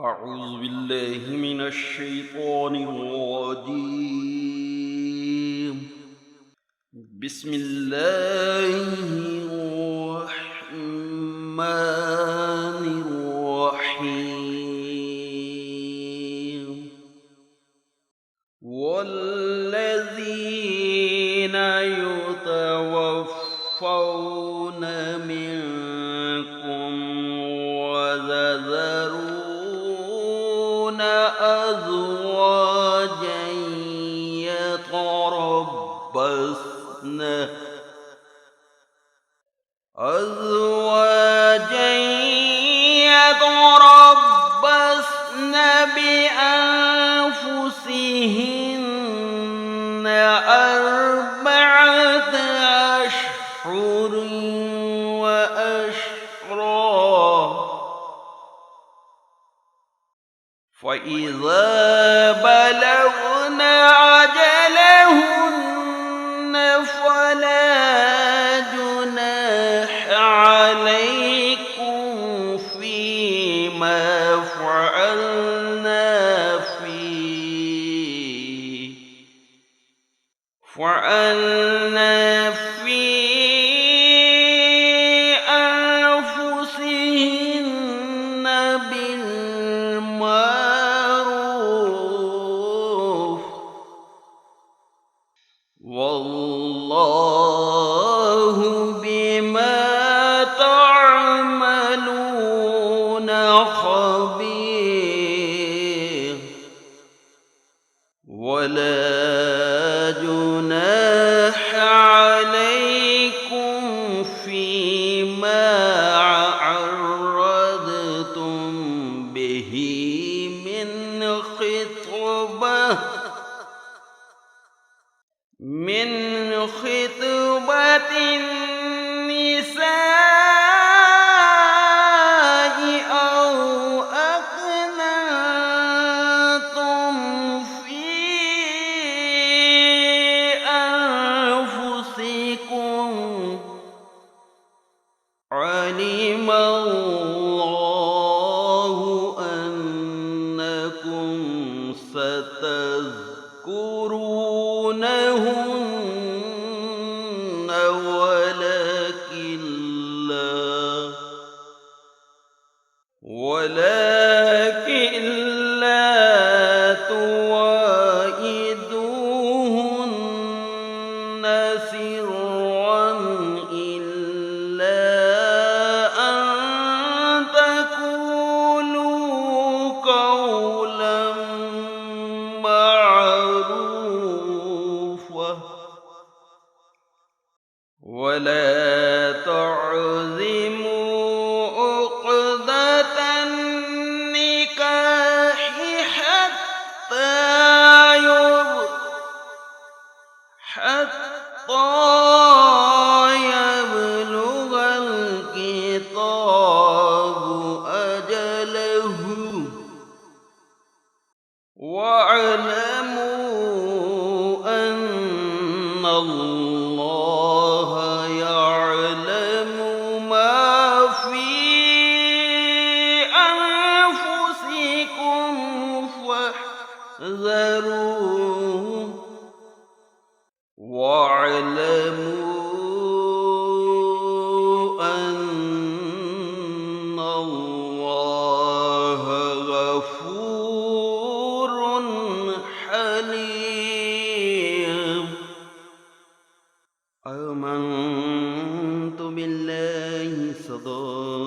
أعوذ بالله من الشيطان الرجيم. بسم الله الرحمن الرحيم. والذين يتوفون منكم ويذرون أزواجا يتربصن بأنفسهن أربعة أشهر وأشرا، فإذا بلغن أجلهن فلا جناح عليكم فيما فعلنا في أنفسهن بالمعروف، والله بما تعملون خبير. ولا جناح عليكم فيما عرضتم به من خطبة النساء أو أكننتم في أنفسكم، علم الله أنكم ستذكرونهن ولكن لا تواعدوهن سرا إلا أن تقولوا قولا معروفا، ولا تعزموا عقدة النكاح حتى يبلغ الكتاب أجله، واعلموا أن الله يعلم ما في أنفسكم فاحذروه، واعلموا أن الله غفور حليم. آمنت بالله صدق